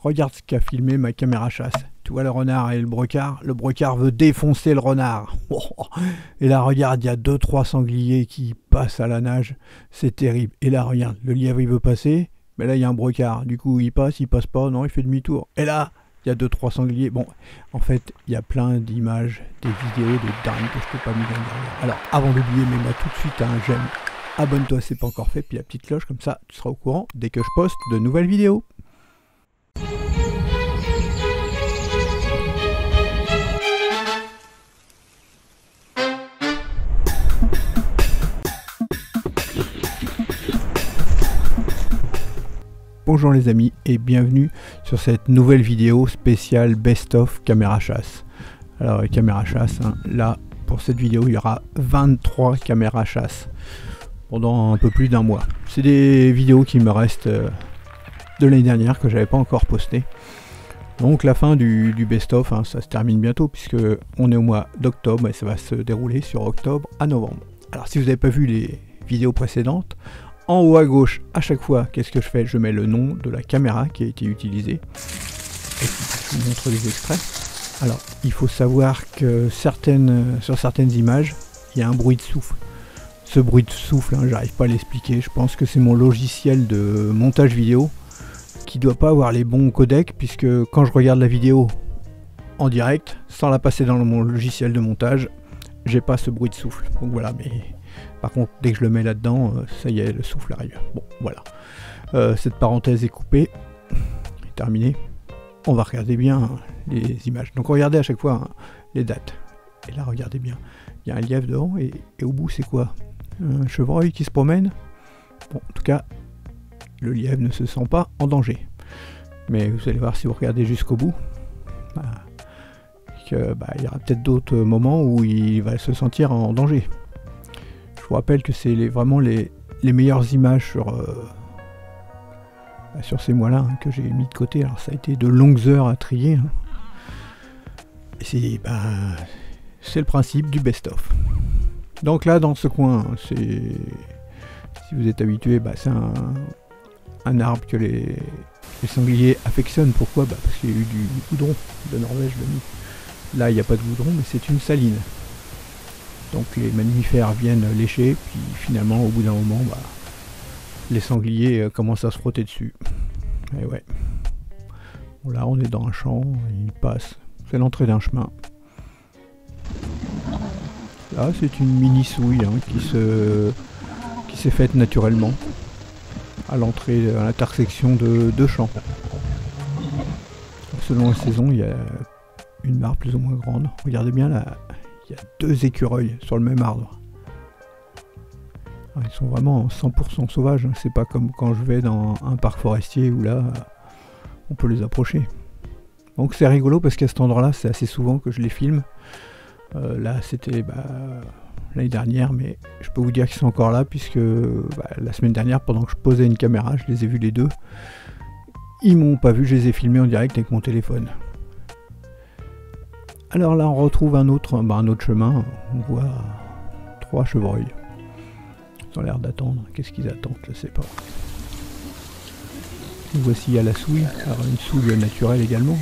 Regarde ce qu'a filmé ma caméra chasse. Tu vois le renard et le brecard veut défoncer le renard. Et là regarde, il y a 2-3 sangliers qui passent à la nage, c'est terrible. Et là regarde, le lièvre il veut passer, mais là il y a un brecard, du coup il passe pas, non il fait demi-tour. Et là, il y a 2-3 sangliers. Bon, en fait, il y a plein d'images, des vidéos, des dingues que je peux pas me donner derrière. Alors avant d'oublier, mets-moi tout de suite un j'aime, abonne-toi si c'est pas encore fait, puis la petite cloche, comme ça tu seras au courant dès que je poste de nouvelles vidéos. Bonjour les amis et bienvenue sur cette nouvelle vidéo spéciale Best of caméra chasse. Alors caméra chasse, hein, là pour cette vidéo il y aura 23 caméras chasse pendant un peu plus d'un mois. C'est des vidéos qui me restent de l'année dernière que j'avais pas encore posté. Donc la fin du Best of, hein, ça se termine bientôt puisque on est au mois d'octobre et ça va se dérouler sur octobre à novembre. Alors si vous n'avez pas vu les vidéos précédentes, en haut à gauche, à chaque fois, qu'est-ce que je fais? Je mets le nom de la caméra qui a été utilisée. Et je vous montre les extraits. Alors, il faut savoir que sur certaines images, il y a un bruit de souffle. Ce bruit de souffle, hein, j'arrive pas à l'expliquer. Je pense que c'est mon logiciel de montage vidéo qui doit pas avoir les bons codecs, puisque quand je regarde la vidéo en direct, sans la passer dans mon logiciel de montage, j'ai pas ce bruit de souffle. Donc voilà, mais... Par contre, dès que je le mets là-dedans, ça y est, le souffle arrive. Bon, voilà. Cette parenthèse est coupée. Est terminée. On va regarder bien les images. Donc, regardez à chaque fois les dates. Et là, regardez bien. Il y a un lièvre devant et au bout, c'est quoi? Un chevreuil qui se promène. Bon, en tout cas, le lièvre ne se sent pas en danger. Mais vous allez voir si vous regardez jusqu'au bout. Il y aura peut-être d'autres moments où il va se sentir en danger. Je vous rappelle que c'est vraiment les meilleures images sur ces mois-là hein, que j'ai mis de côté. Alors ça a été de longues heures à trier. Hein. Et c'est le principe du best-of. Donc là, dans ce coin, si vous êtes habitué, c'est un arbre que les sangliers affectionnent. Pourquoi? Parce qu'il y a eu du goudron de Norvège. Là, il n'y a pas de goudron, mais c'est une saline. Donc les mammifères viennent lécher, puis finalement au bout d'un moment, les sangliers commencent à se frotter dessus. Et ouais. Bon, là on est dans un champ, il passe. C'est l'entrée d'un chemin. Là c'est une mini souille hein, qui s'est faite naturellement à l'entrée, à l'intersection de deux champs. Selon la saison, il y a une mare plus ou moins grande. Regardez bien là. Il y a 2 écureuils sur le même arbre. Ils sont vraiment 100% sauvages. Hein. C'est pas comme quand je vais dans un parc forestier où là, on peut les approcher. Donc c'est rigolo parce qu'à cet endroit-là, c'est assez souvent que je les filme. Là, c'était l'année dernière, mais je peux vous dire qu'ils sont encore là puisque la semaine dernière, pendant que je posais une caméra, je les ai vus les deux. Ils m'ont pas vu, je les ai filmés en direct avec mon téléphone. Alors là on retrouve un autre chemin, on voit 3 chevreuils. Ils ont l'air d'attendre, qu'est-ce qu'ils attendent, je sais pas. Voici à la souille, alors une souille naturelle également.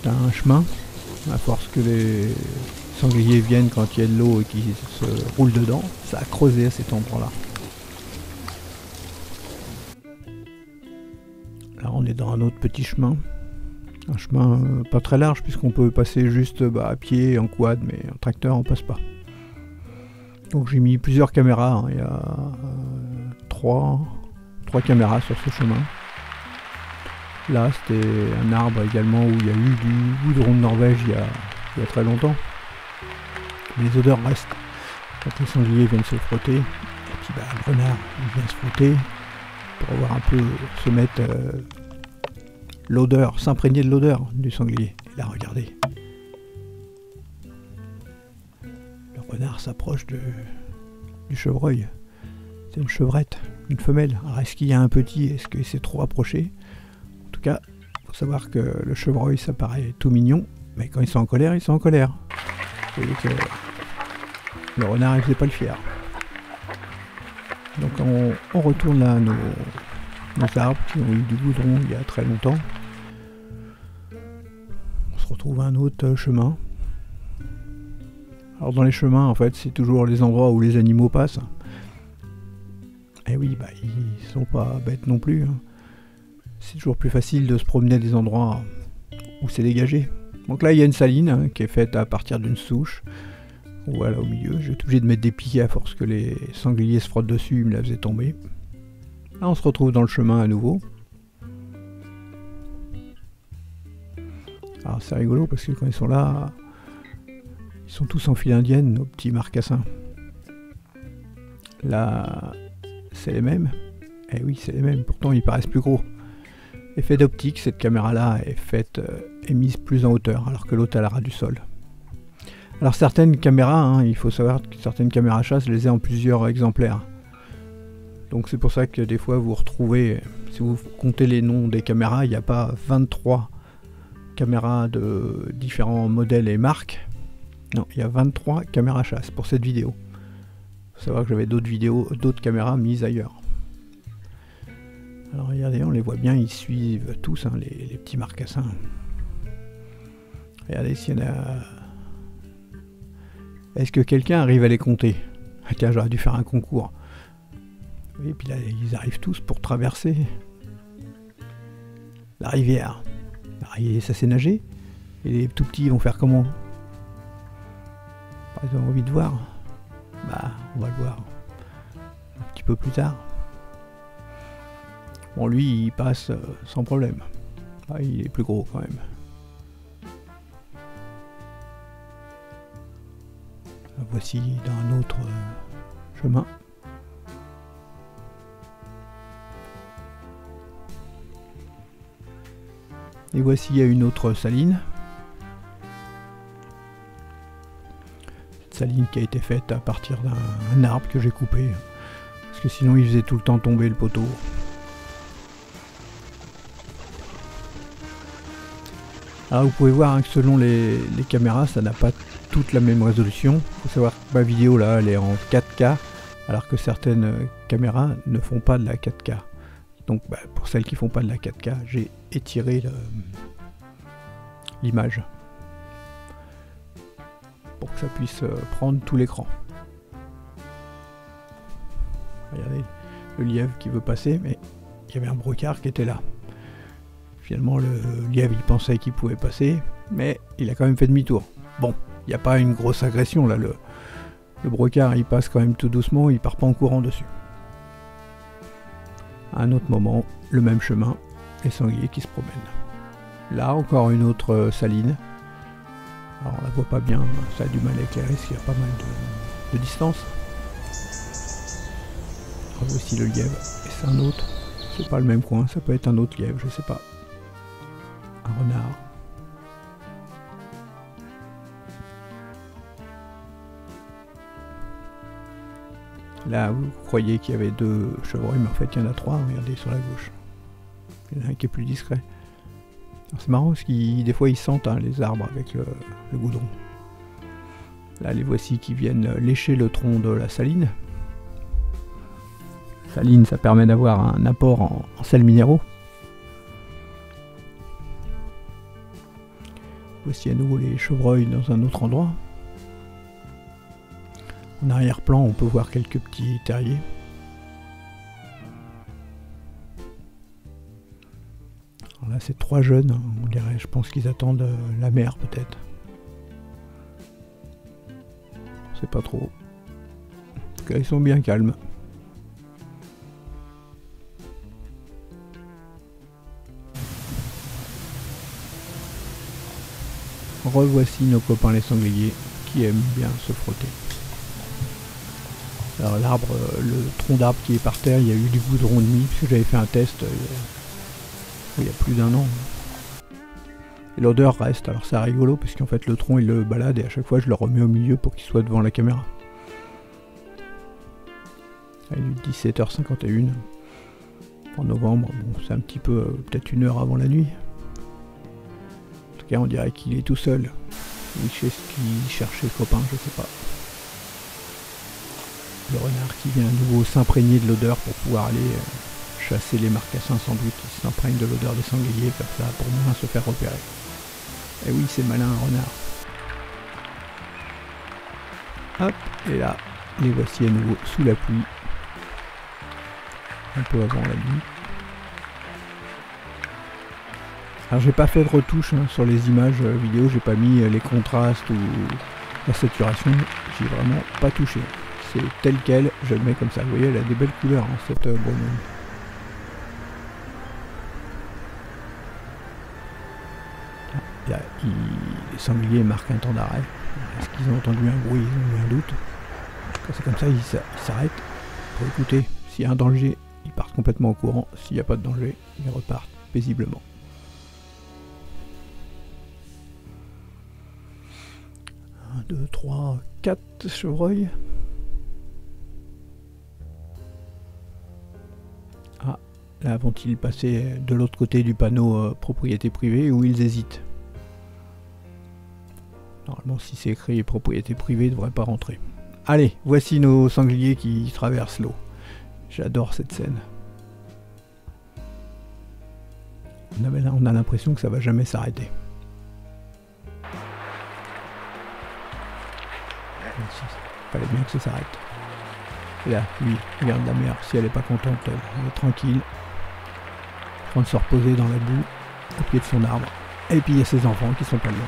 C'est un chemin, à force que les sangliers viennent quand il y a de l'eau et qu'ils se roulent dedans, ça a creusé à cet endroit-là. Là on est dans un autre petit chemin. Un chemin pas très large puisqu'on peut passer juste à pied, en quad, mais en tracteur on passe pas. Donc j'ai mis plusieurs caméras, hein. Il y a 3 caméras sur ce chemin. Là c'était un arbre également où il y a eu du goudron de Norvège il y a très longtemps. Les odeurs restent. Quand les sangliers viennent se frotter, et puis le renard il vient se frotter pour avoir un peu se mettre... l'odeur, s'imprégner de l'odeur du sanglier. Et là, regardez. Le renard s'approche du chevreuil. C'est une chevrette, une femelle. Alors, est-ce qu'il y a un petit? Est-ce qu'il s'est trop approché? En tout cas, il faut savoir que le chevreuil, ça paraît tout mignon, mais quand ils sont en colère, ils sont en colère. Vous voyez que le renard, il faisait pas le fier. Donc, on retourne là à nos arbres qui ont eu du goudron il y a très longtemps. retrouve un autre chemin. Alors dans les chemins, en fait, c'est toujours les endroits où les animaux passent. Et oui, bah, ils sont pas bêtes non plus. Hein. C'est toujours plus facile de se promener à des endroits où c'est dégagé. Donc là, il y a une saline hein, qui est faite à partir d'une souche. Voilà, au milieu. J'ai été obligé de mettre des piquets à force que les sangliers se frottent dessus, ils me la faisaient tomber. Là, on se retrouve dans le chemin à nouveau. Alors c'est rigolo parce que quand ils sont là, ils sont tous en file indienne, nos petits marcassins. Là, c'est les mêmes. Eh oui, c'est les mêmes, pourtant ils paraissent plus gros. Effet d'optique, cette caméra-là est mise plus en hauteur, alors que l'autre a l'air du sol. Alors certaines caméras, hein, il faut savoir que certaines caméras chasse, je les ai en plusieurs exemplaires. Donc c'est pour ça que des fois vous retrouvez, si vous comptez les noms des caméras, il n'y a pas 23 caméras de différents modèles et marques. Non, il y a 23 caméras chasse pour cette vidéo. Il faut savoir que j'avais d'autres caméras mises ailleurs. Alors regardez, on les voit bien, ils suivent tous hein, les petits marcassins. Regardez s'il y en a... Est-ce que quelqu'un arrive à les compter? Ah tiens, j'aurais dû faire un concours. Et puis là, ils arrivent tous pour traverser la rivière. Ça sait nager. Et les tout petits vont faire comment? Ils ont envie de voir. Bah, on va le voir un petit peu plus tard. Bon, lui, il passe sans problème. Ah, il est plus gros quand même. Voici dans un autre chemin. Et voici une autre saline. Cette saline qui a été faite à partir d'un arbre que j'ai coupé. Parce que sinon il faisait tout le temps tomber le poteau. Alors vous pouvez voir hein, que selon les caméras, ça n'a pas toute la même résolution. Il faut savoir que ma vidéo là, elle est en 4K, alors que certaines caméras ne font pas de la 4K. Donc bah, pour celles qui font pas de la 4K, j'ai étiré l'image pour que ça puisse prendre tout l'écran. Regardez le lièvre qui veut passer, mais il y avait un brocard qui était là. Finalement, le lièvre, il pensait qu'il pouvait passer, mais il a quand même fait demi-tour. Bon, il n'y a pas une grosse agression, là. Le brocard, il passe quand même tout doucement, il part pas en courant dessus. À un autre moment, le même chemin, les sangliers qui se promènent. Là, encore une autre saline. Alors, on la voit pas bien, ça a du mal à éclairer, parce qu'il y a pas mal de distance. Alors, voici le lièvre, et c'est un autre. C'est pas le même coin, ça peut être un autre lièvre, je sais pas. Un renard. Là, vous croyez qu'il y avait 2 chevreuils, mais en fait, il y en a 3. Regardez sur la gauche. Il y en a un qui est plus discret. C'est marrant parce que des fois, ils sentent hein, les arbres avec le goudron. Là, les voici qui viennent lécher le tronc de la saline. Saline, ça permet d'avoir un apport en sels minéraux. Voici à nouveau les chevreuils dans un autre endroit. En arrière-plan, on peut voir quelques petits terriers. Alors là, c'est 3 jeunes, on dirait. Je pense qu'ils attendent la mère, peut-être. Je sais pas trop. En tout cas, ils sont bien calmes. Revoici nos copains les sangliers qui aiment bien se frotter. Alors l'arbre, le tronc d'arbre qui est par terre, il y a eu du goudron de nuit, puisque j'avais fait un test il y a plus d'1 an. Et l'odeur reste, alors c'est rigolo, puisqu'en fait le tronc il le balade et à chaque fois je le remets au milieu pour qu'il soit devant la caméra. Il est 17h51 en novembre, bon c'est un petit peu, peut-être 1 heure avant la nuit. En tout cas on dirait qu'il est tout seul. Il sait ce qu'il cherche ses copains, je sais pas. Le renard qui vient à nouveau s'imprégner de l'odeur pour pouvoir aller chasser les marcassins sans doute. Il s'imprègne de l'odeur des sangliers comme ça pour bien se faire repérer. Et oui, c'est malin un renard. Hop, et là, les voici à nouveau sous la pluie. Un peu avant la nuit. Alors j'ai pas fait de retouche hein, sur les images vidéo, j'ai pas mis les contrastes ou la saturation, j'ai vraiment pas touché. C'est tel quel, je le mets comme ça. Vous voyez, elle a des belles couleurs hein, cette bonhomme. Là, les sangliers marquent un temps d'arrêt. Est-ce qu'ils ont entendu un bruit? Ils ont eu un doute. Quand c'est comme ça, ils s'arrêtent pour écouter. S'il y a un danger, ils partent complètement au courant. S'il n'y a pas de danger, ils repartent paisiblement. Un, 2, 3, 4 chevreuils. Ah, là vont-ils passer de l'autre côté du panneau propriété privée où ils hésitent? Normalement, si c'est écrit propriété privée, ils ne devraient pas rentrer. Allez, voici nos sangliers qui traversent l'eau. J'adore cette scène. On a l'impression que ça va jamais s'arrêter. Il fallait bien que ça s'arrête. Et là, lui, regarde la mer. Si elle n'est pas contente, elle est tranquille. En train de se reposer dans la boue, au pied de son arbre. Et puis il y a ses enfants qui sont pas loin.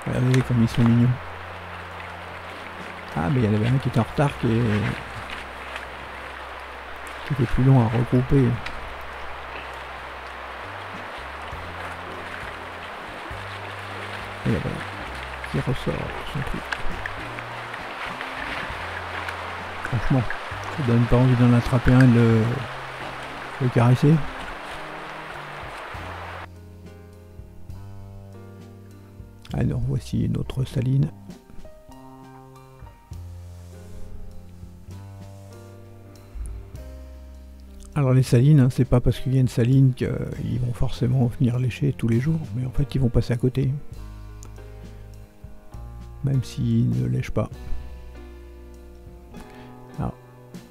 Regardez comme ils sont mignons. Ah, mais il y en avait un qui était en retard, qui était plus long à regrouper. Et là, voilà, qui ressort son truc. Franchement, ça donne pas envie d'en attraper un et de le caresser. Alors voici une autre saline. Alors les salines, hein, c'est pas parce qu'il y a une saline qu'ils vont forcément venir lécher tous les jours, mais en fait ils vont passer à côté. Même s'ils ne lèchent pas. Alors,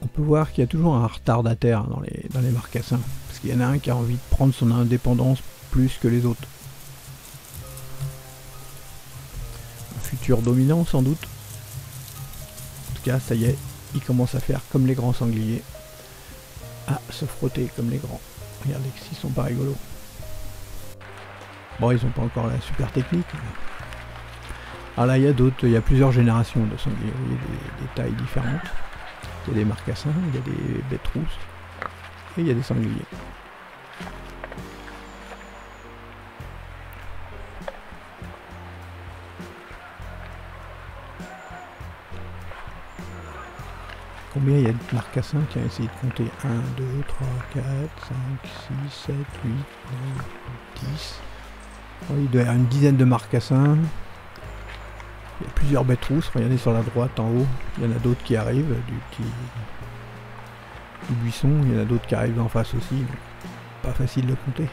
on peut voir qu'il y a toujours un retardataire dans les marcassins, parce qu'il y en a un qui a envie de prendre son indépendance plus que les autres. Futur dominant sans doute. En tout cas, ça y est, il commence à faire comme les grands sangliers. À se frotter comme les grands. Regardez s'ils sont pas rigolos. Bon, ils ont pas encore la super technique. Alors là, il y a d'autres, il y a plusieurs générations de sangliers. Il y a des tailles différentes. Il y a des marcassins, il y a des bêtes rousses. Et il y a des sangliers. Combien il y a de marcassins? Tiens, essayez de compter. 1, 2, 3, 4, 5, 6, 7, 8, 9, 10. Oh, il doit y avoir une dizaine de marcassins. Il y a plusieurs bêtes rousses. Regardez sur la droite en haut. Il y en a d'autres qui arrivent du buisson. Il y en a d'autres qui arrivent en face aussi. Donc, pas facile de compter.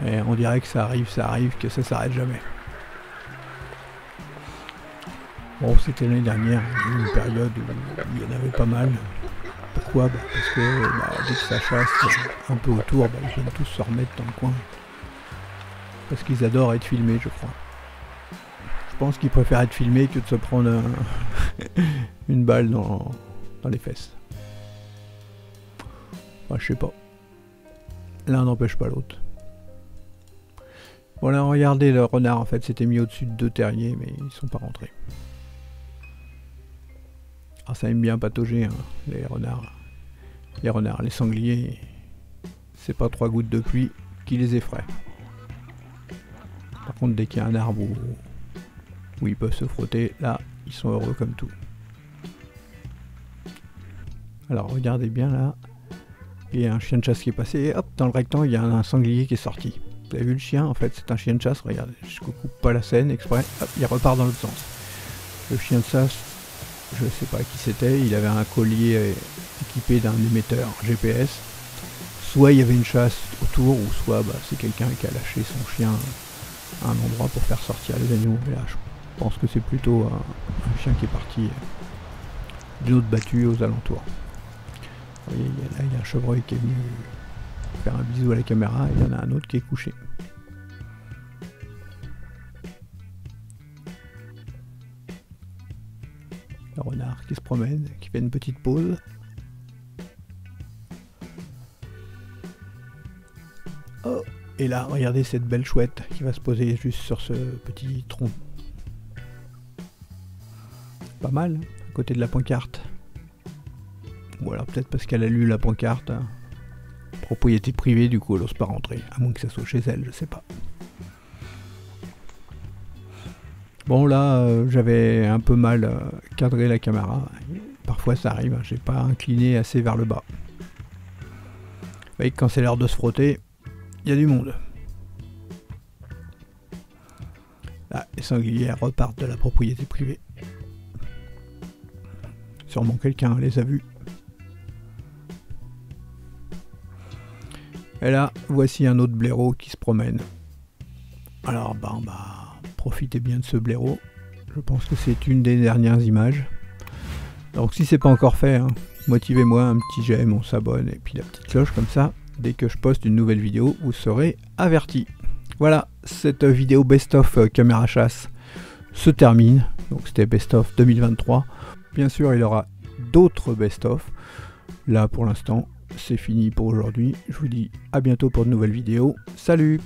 Et on dirait que ça arrive, que ça s'arrête jamais. Bon, c'était l'année dernière, une période où il y en avait pas mal. Pourquoi? Parce que dès que ça chasse un peu autour, ils viennent tous se remettre dans le coin. Parce qu'ils adorent être filmés, je crois. Je pense qu'ils préfèrent être filmés que de se prendre une balle dans les fesses. Enfin, je sais pas. L'un n'empêche pas l'autre. Bon là, regardez, le renard en fait s'était mis au-dessus de 2 terriers, mais ils sont pas rentrés. Ah, ça aime bien patauger, hein, les renards. Les renards, les sangliers, c'est pas 3 gouttes de pluie qui les effraient. Par contre, dès qu'il y a un arbre où ils peuvent se frotter, là, ils sont heureux comme tout. Alors, regardez bien là. Il y a un chien de chasse qui est passé, et hop, dans le rectangle, il y a un sanglier qui est sorti. Vous avez vu le chien? En fait, c'est un chien de chasse, regardez, je coupe pas la scène exprès, hop, il repart dans l'autre sens. Le chien de chasse, je sais pas qui c'était, il avait un collier équipé d'un émetteur GPS. Soit il y avait une chasse autour, ou soit c'est quelqu'un qui a lâché son chien à un endroit pour faire sortir les animaux. Et là, je pense que c'est plutôt un chien qui est parti d'une autre battue aux alentours. Vous voyez, là, il y a un chevreuil qui est venu faire un bisou à la caméra, et il y en a un autre qui est couché. renard qui se promène, qui fait une petite pause. Oh, et là, regardez cette belle chouette qui va se poser juste sur ce petit tronc. Pas mal, à côté de la pancarte. Ou alors peut-être parce qu'elle a lu la pancarte. Hein. Propriété privée, du coup elle n'ose pas rentrer. À moins que ça soit chez elle, je sais pas. Bon là, j'avais un peu mal cadré la caméra. Parfois ça arrive, hein, j'ai pas incliné assez vers le bas. Vous voyez que quand c'est l'heure de se frotter, il y a du monde. Là, les sanglières repartent de la propriété privée. Sûrement quelqu'un les a vus. Et là, voici un autre blaireau qui se promène. Alors, profitez bien de ce blaireau. Je pense que c'est une des dernières images. Donc, si c'est pas encore fait, hein, motivez-moi, un petit j'aime, on s'abonne, et puis la petite cloche comme ça. Dès que je poste une nouvelle vidéo, vous serez avertis. Voilà, cette vidéo best-of caméra chasse se termine. Donc, c'était best-of 2023. Bien sûr, il y aura d'autres best-of. Là, pour l'instant, c'est fini pour aujourd'hui. Je vous dis à bientôt pour de nouvelles vidéos. Salut!